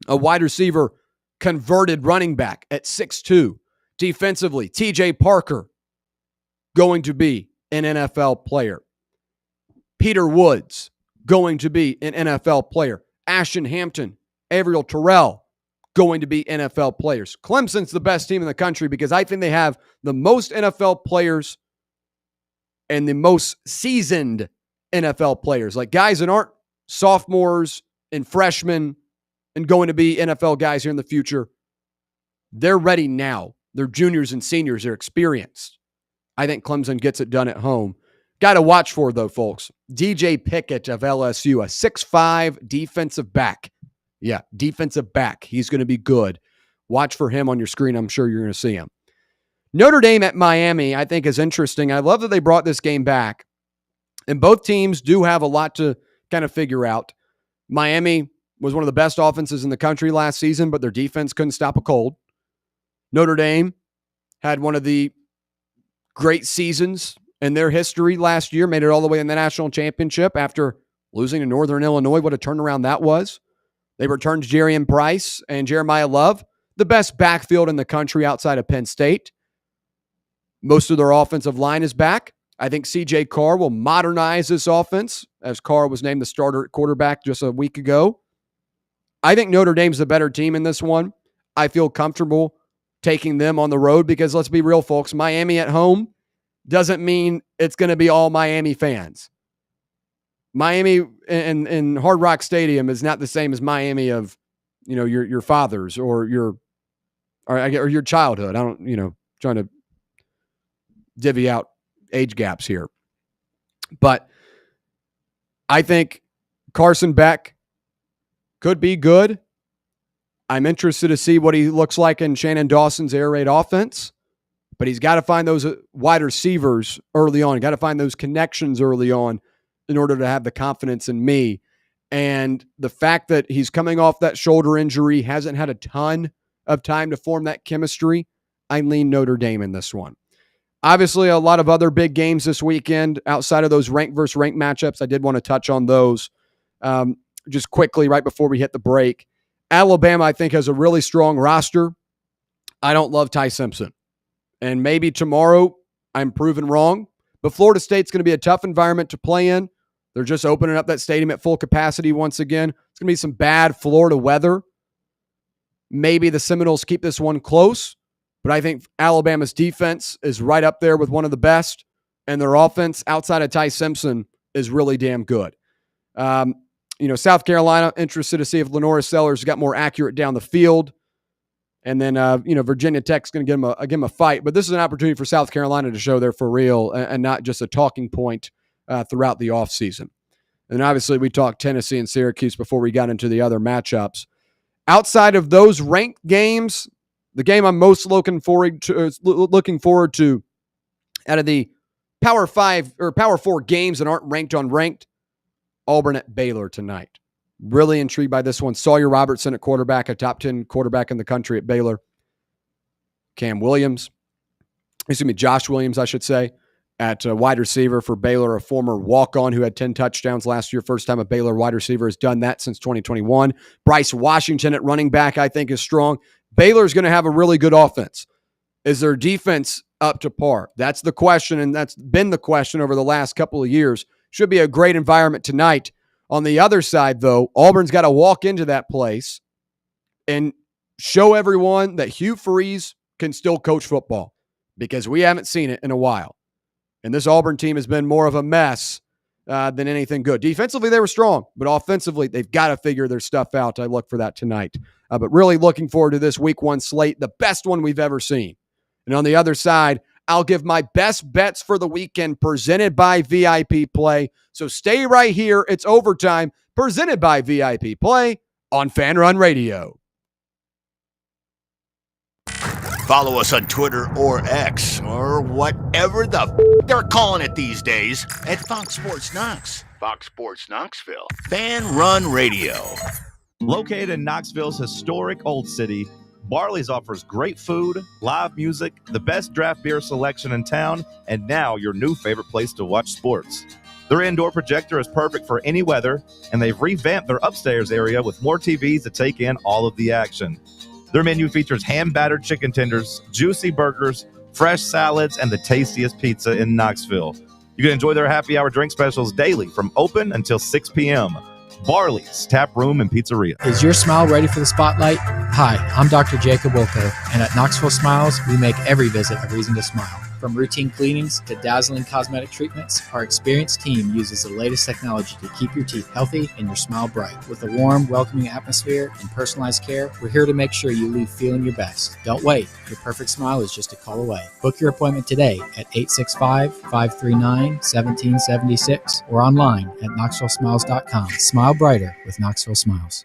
a wide receiver converted running back at 6'2". Defensively, TJ Parker, going to be an NFL player. Peter Woods, going to be an NFL player. Ashton Hampton, Averill Terrell, going to be NFL players. Clemson's the best team in the country because I think they have the most NFL players and the most seasoned NFL players. Like guys that aren't sophomores and freshmen and going to be NFL guys here in the future. They're ready now. They're juniors and seniors. They're experienced. I think Clemson gets it done at home. Got to watch for, though, folks. DJ Pickett of LSU, a 6'5" defensive back. Yeah, defensive back. He's going to be good. Watch for him on your screen. I'm sure you're going to see him. Notre Dame at Miami, I think, is interesting. I love that they brought this game back. And both teams do have a lot to kind of figure out. Miami was one of the best offenses in the country last season, but their defense couldn't stop a cold. Notre Dame had one of the great seasons in their history last year, made it all the way in the national championship after losing to Northern Illinois. What a turnaround that was. They returned Jerian Price and Jeremiah Love, the best backfield in the country outside of Penn State. Most of their offensive line is back. I think C.J. Carr will modernize this offense, as Carr was named the starter at quarterback just a week ago. I think Notre Dame's the better team in this one. I feel comfortable taking them on the road because, let's be real, folks, Miami at home doesn't mean it's going to be all Miami fans. Miami in Hard Rock Stadium is not the same as Miami of, your fathers or your childhood. I don't, trying to divvy out age gaps here. But I think Carson Beck could be good. I'm interested to see what he looks like in Shannon Dawson's air raid offense. But he's got to find those wide receivers early on. Got to find those connections early on in order to have the confidence in me. And the fact that he's coming off that shoulder injury, hasn't had a ton of time to form that chemistry, I lean Notre Dame in this one. Obviously, a lot of other big games this weekend outside of those rank versus rank matchups. I did want to touch on those just quickly right before we hit the break. Alabama, I think, has a really strong roster. I don't love Ty Simpson. And maybe tomorrow I'm proven wrong. But Florida State's going to be a tough environment to play in. They're just opening up that stadium at full capacity once again. It's going to be some bad Florida weather. Maybe the Seminoles keep this one close. But I think Alabama's defense is right up there with one of the best. And their offense outside of Ty Simpson is really damn good. South Carolina, interested to see if Lenora Sellers got more accurate down the field. And then, Virginia Tech's going to give them a fight. But this is an opportunity for South Carolina to show they're for real and not just a talking point throughout the offseason. And obviously, we talked Tennessee and Syracuse before we got into the other matchups. Outside of those ranked games, the game I'm most looking forward to out of the Power 5 or Power 4 games that aren't ranked on ranked, Auburn at Baylor tonight. Really intrigued by this one. Sawyer Robertson at quarterback, a top 10 quarterback in the country at Baylor. Josh Williams, I should say, at wide receiver for Baylor, a former walk-on who had 10 touchdowns last year. First time a Baylor wide receiver has done that since 2021. Bryce Washington at running back, I think, is strong. Baylor's going to have a really good offense. Is their defense up to par? That's the question, and that's been the question over the last couple of years. Should be a great environment tonight. On the other side, though, Auburn's got to walk into that place and show everyone that Hugh Freeze can still coach football, because we haven't seen it in a while. And this Auburn team has been more of a mess than anything good. Defensively, they were strong, but offensively, they've got to figure their stuff out. I look for that tonight. But really looking forward to this week 1 slate, the best one we've ever seen. And on the other side, I'll give my best bets for the weekend presented by VIP Play. So stay right here. It's Overtime, presented by VIP Play on Fan Run Radio. Follow us on Twitter or X or whatever they're calling it these days at Fox Sports Knox, Fox Sports Knoxville, Fan Run Radio. Located in Knoxville's historic Old City, Barley's offers great food, live music, the best draft beer selection in town, and now your new favorite place to watch sports. Their indoor projector is perfect for any weather, and they've revamped their upstairs area with more TVs to take in all of the action. Their menu features hand-battered chicken tenders, juicy burgers, fresh salads, and the tastiest pizza in Knoxville. You can enjoy their happy hour drink specials daily from open until 6 p.m. Barley's Tap Room and Pizzeria. Is your smile ready for the spotlight? Hi, I'm Dr. Jacob Wilco, and at Knoxville Smiles, we make every visit a reason to smile. From routine cleanings to dazzling cosmetic treatments, our experienced team uses the latest technology to keep your teeth healthy and your smile bright. With a warm, welcoming atmosphere and personalized care, we're here to make sure you leave feeling your best. Don't wait. Your perfect smile is just a call away. Book your appointment today at 865-539-1776 or online at knoxvillesmiles.com. Smile brighter with Knoxville Smiles.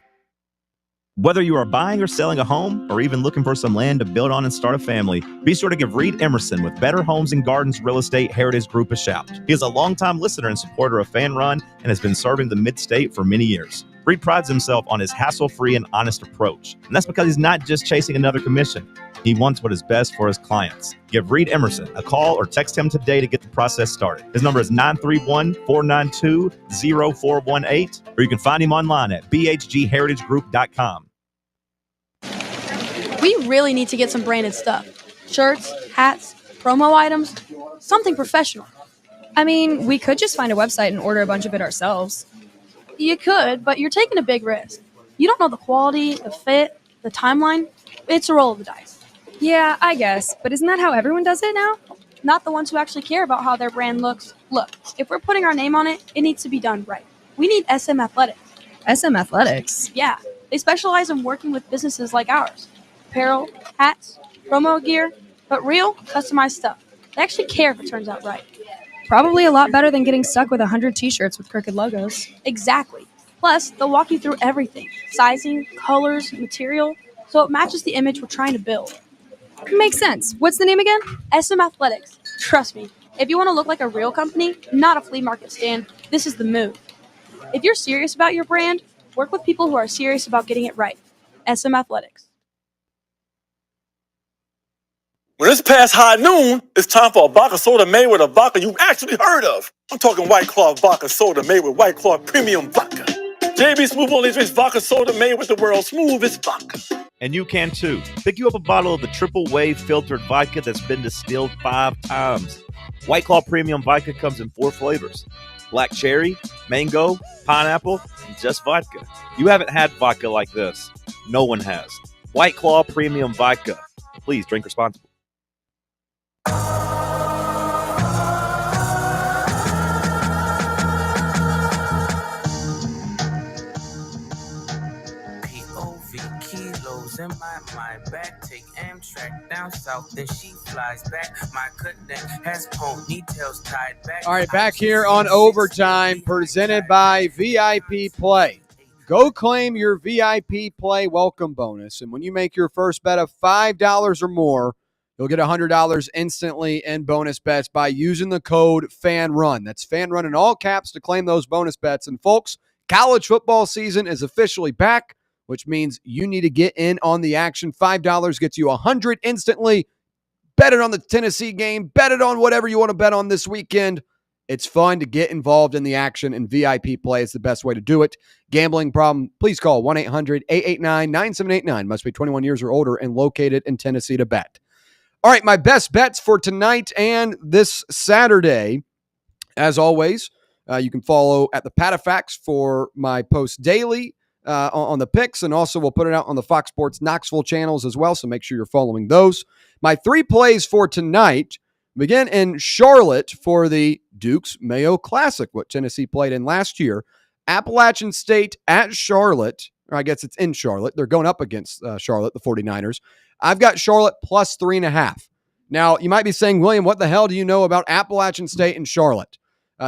Whether you are buying or selling a home or even looking for some land to build on and start a family, be sure to give Reed Emerson with Better Homes and Gardens Real Estate Heritage Group a shout. He is a longtime listener and supporter of Fan Run and has been serving the Mid-State for many years. Reed prides himself on his hassle-free and honest approach, and that's because he's not just chasing another commission. He wants what is best for his clients. Give Reed Emerson a call or text him today to get the process started. His number is 931-492-0418, or you can find him online at bhgheritagegroup.com. We really need to get some branded stuff. Shirts, hats, promo items, something professional. I mean, we could just find a website and order a bunch of it ourselves. You could, but you're taking a big risk. You don't know the quality, the fit, the timeline. It's a roll of the dice. Yeah, I guess, but isn't that how everyone does it now? Not the ones who actually care about how their brand looks. Look, if we're putting our name on it, it needs to be done right. We need SM Athletics. SM Athletics? Yeah, they specialize in working with businesses like ours. Apparel, hats, promo gear, but real, customized stuff. They actually care if it turns out right. Probably a lot better than getting stuck with 100 t-shirts with crooked logos. Exactly. Plus, they'll walk you through everything. Sizing, colors, material, so it matches the image we're trying to build. Makes sense. What's the name again? SM Athletics. Trust me, if you want to look like a real company, not a flea market stand, this is the move. If you're serious about your brand, work with people who are serious about getting it right. SM Athletics. When it's past high noon, it's time for a vodka soda made with a vodka you've actually heard of. I'm talking White Claw vodka soda made with White Claw premium vodka. JB Smooth only drinks vodka soda made with the world's smoothest vodka. And you can too. Pick you up a bottle of the triple wave filtered vodka that's been distilled 5 times. White Claw premium vodka comes in 4 flavors: black cherry, mango, pineapple, and just vodka. You haven't had vodka like this. No one has. White Claw premium vodka. Please drink responsibly. In my mind, back take Amtrak down south, then she flies back. My cousin has ponytails tied back. All right, back here on Overtime, presented by VIP Play. Go claim your VIP Play welcome bonus, and when you make your first bet of $5 or more, you'll get $100 instantly in bonus bets by using the code FANRUN. That's FANRUN in all caps to claim those bonus bets. And folks, college football season is officially back, which means you need to get in on the action. $5 gets you $100 instantly. Bet it on the Tennessee game. Bet it on whatever you want to bet on this weekend. It's fun to get involved in the action, and VIP play is the best way to do it. Gambling problem, please call 1-800-889-9789. Must be 21 years or older and located in Tennessee to bet. All right, my best bets for tonight and this Saturday. As always, you can follow at the Patafax for my post daily on the picks, and also we'll put it out on the Fox Sports Knoxville channels as well, so make sure you're following those. My 3 plays for tonight begin in Charlotte for the Dukes Mayo Classic, what Tennessee played in last year. Appalachian State at Charlotte, or I guess it's in Charlotte. They're going up against Charlotte, the 49ers. I've got Charlotte plus 3.5. Now, you might be saying, William, what the hell do you know about Appalachian State and Charlotte?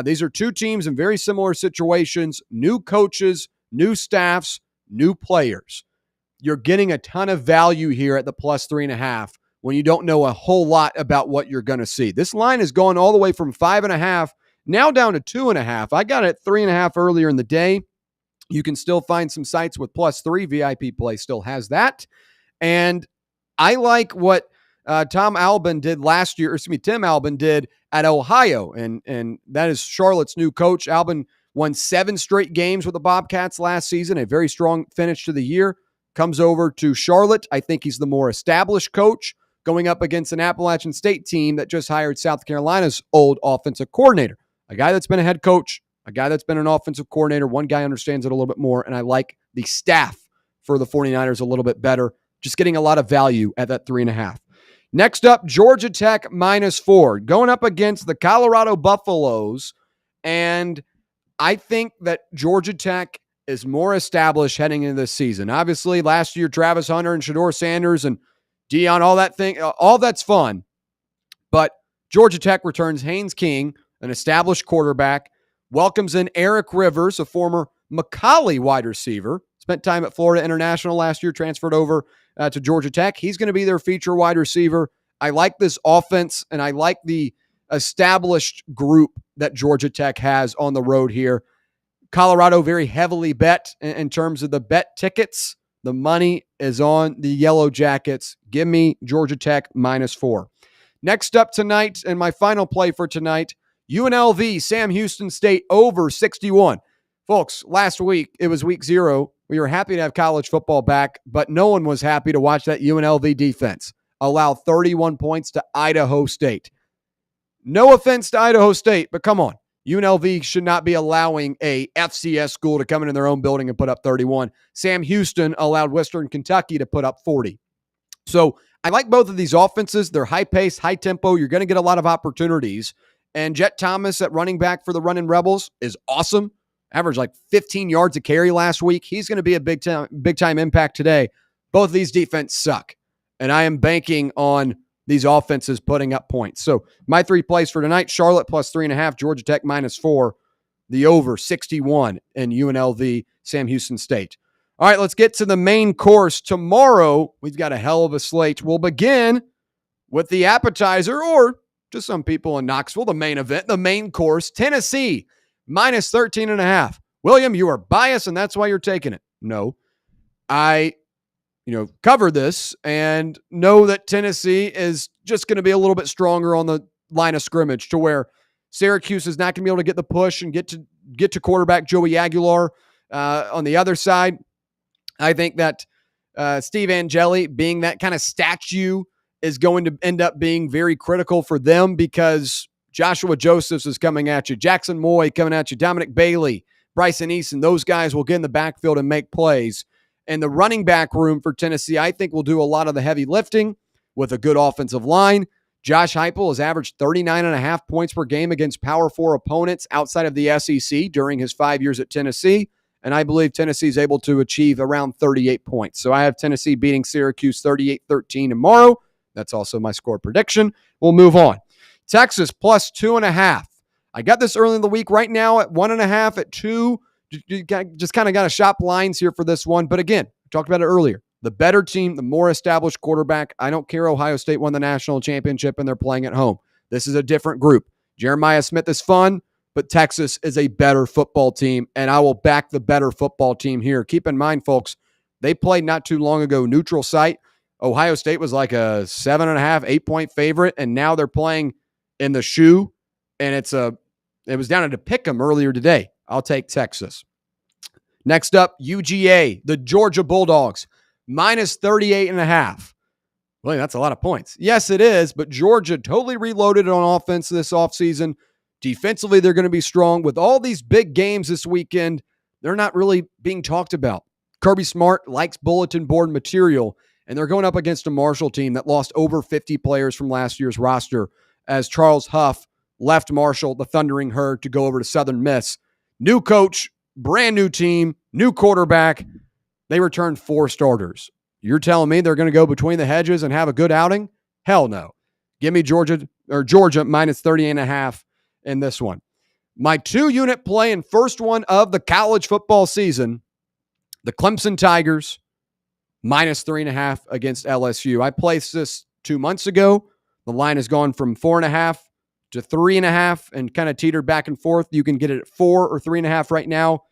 These are two teams in very similar situations, new coaches, new staffs, new players. You're getting a ton of value here at the plus 3.5 when you don't know a whole lot about what you're going to see. This line is going all the way from 5.5, now down to 2.5. I got it at 3.5 earlier in the day. You can still find some sites with plus 3. VIP Play still has that. And I like what Tim Albin did at Ohio, and that is Charlotte's new coach. Albin won 7 straight games with the Bobcats last season, a very strong finish to the year. Comes over to Charlotte. I think he's the more established coach going up against an Appalachian State team that just hired South Carolina's old offensive coordinator, a guy that's been a head coach, a guy that's been an offensive coordinator. One guy understands it a little bit more, and I like the staff for the 49ers a little bit better. Just getting a lot of value at that 3.5. Next up, Georgia Tech -4, going up against the Colorado Buffaloes. And I think that Georgia Tech is more established heading into this season. Obviously, last year, Travis Hunter and Shedeur Sanders and Deion, all that's fun. But Georgia Tech returns Haynes King, an established quarterback, welcomes in Eric Rivers, a former Macaulay wide receiver, spent time at Florida International last year, transferred over to Georgia Tech. He's going to be their feature wide receiver. I like this offense, and I like the established group that Georgia Tech has on the road here. Colorado very heavily bet in terms of the bet tickets. The money is on the Yellow Jackets. Give me Georgia Tech -4. Next up tonight, and my final play for tonight, UNLV, Sam Houston State over 61. Folks, last week, it was week 0. We were happy to have college football back, but no one was happy to watch that UNLV defense allow 31 points to Idaho State. No offense to Idaho State, but come on. UNLV should not be allowing a FCS school to come into their own building and put up 31. Sam Houston allowed Western Kentucky to put up 40. So I like both of these offenses. They're high pace, high tempo. You're going to get a lot of opportunities. And Jet Thomas at running back for the Running Rebels is awesome. Averaged like 15 yards a carry last week. He's going to be a big time impact today. Both of these defenses suck. And I am banking on these offenses putting up points. So my 3 plays for tonight, Charlotte plus 3.5, Georgia Tech -4, the over 61 in UNLV, Sam Houston State. All right, let's get to the main course. Tomorrow, we've got a hell of a slate. We'll begin with the appetizer, or to some people in Knoxville, the main event, the main course, Tennessee, -13.5. William, you are biased, and that's why you're taking it. No, I cover this and know that Tennessee is just going to be a little bit stronger on the line of scrimmage, to where Syracuse is not going to be able to get the push and get to quarterback Joey Aguilar. On the other side, I think that Steve Angeli, being that kind of statue, is going to end up being very critical for them, because Joshua Josephs is coming at you, Jackson Moy coming at you, Dominic Bailey, Bryson Eason. Those guys will get in the backfield and make plays. And the running back room for Tennessee, I think, will do a lot of the heavy lifting with a good offensive line. Josh Heupel has averaged 39.5 points per game against Power 4 opponents outside of the SEC during his 5 years at Tennessee. And I believe Tennessee is able to achieve around 38 points. So I have Tennessee beating Syracuse 38-13 tomorrow. That's also my score prediction. We'll move on. Texas plus 2.5. I got this early in the week. Right now at 1.5, at 2. You just kind of got to shop lines here for this one. But again, we talked about it earlier. The better team, the more established quarterback. I don't care Ohio State won the national championship and they're playing at home. This is a different group. Jeremiah Smith is fun, but Texas is a better football team, and I will back the better football team here. Keep in mind, folks, they played not too long ago neutral site Ohio State was like a 7.5, 8-point favorite, and now they're playing in the shoe, and it was down at a pick 'em earlier today. I'll take Texas. Next up, UGA, the Georgia Bulldogs, minus 38.5. Well, that's a lot of points. Yes, it is, but Georgia totally reloaded on offense this offseason. Defensively, they're going to be strong. With all these big games this weekend, they're not really being talked about. Kirby Smart likes bulletin board material, and they're going up against a Marshall team that lost over 50 players from last year's roster as Charles Huff left Marshall, the Thundering Herd, to go over to Southern Miss. New coach, brand new team, new quarterback. They returned 4 starters. You're telling me they're going to go between the hedges and have a good outing? Hell no. Give me Georgia minus 30.5 in this one. My 2-unit play and first one of the college football season, the Clemson Tigers, minus 3.5 against LSU. I placed this 2 months ago. The line has gone from 4.5 to 3.5 and kind of teetered back and forth. You can get it at 4 or 3.5 right now.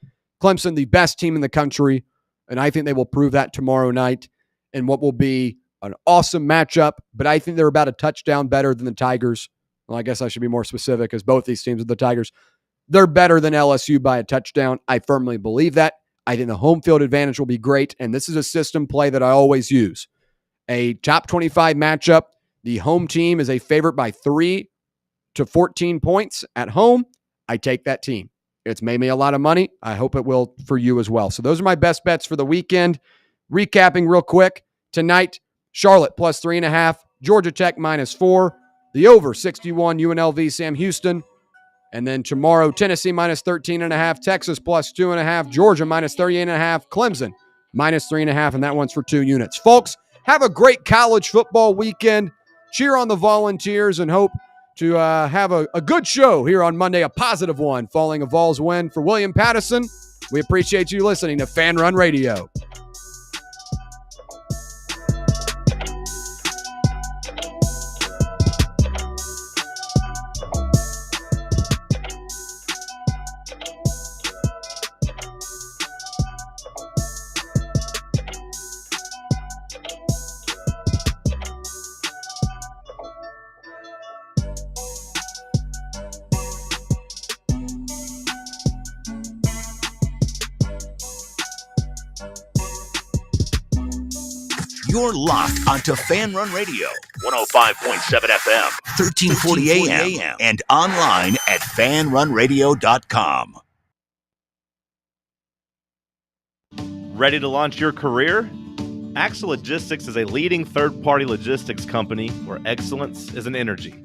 Clemson, the best team in the country, and I think they will prove that tomorrow night in what will be an awesome matchup, but I think they're about a touchdown better than the Tigers. Well, I guess I should be more specific, as both these teams are the Tigers. They're better than LSU by a touchdown. I firmly believe that. I think the home field advantage will be great, and this is a system play that I always use. A top 25 matchup. The home team is a favorite by 3 to 14 points at home. I take that team. It's made me a lot of money. I hope it will for you as well. So those are my best bets for the weekend. Recapping real quick. Tonight, Charlotte plus 3.5. Georgia Tech minus 4. The over 61 UNLV Sam Houston. And then tomorrow, Tennessee minus 13.5. Texas plus 2.5. Georgia minus 38.5. Clemson minus 3.5. And that one's for 2 units. Folks, have a great college football weekend. Cheer on the Volunteers and hope to have a good show here on Monday, a positive one, following a Vols win for William Pattison. We appreciate you listening to Fan Run Radio. You're locked onto Fan Run Radio, 105.7 FM, 1340 AM, and online at fanrunradio.com. Ready to launch your career? Axle Logistics is a leading third-party logistics company where excellence is an energy.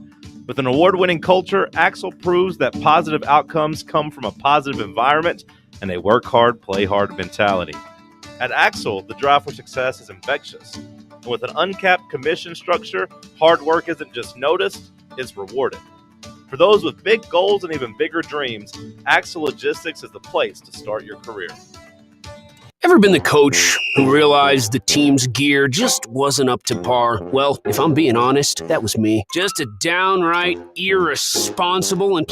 With an award-winning culture, Axle proves that positive outcomes come from a positive environment and a work hard, play hard mentality. At Axle, the drive for success is infectious. And with an uncapped commission structure, hard work isn't just noticed, it's rewarded. For those with big goals and even bigger dreams, Axle Logistics is the place to start your career. Ever been the coach who realized the team's gear just wasn't up to par? Well, if I'm being honest, that was me. Just a downright irresponsible and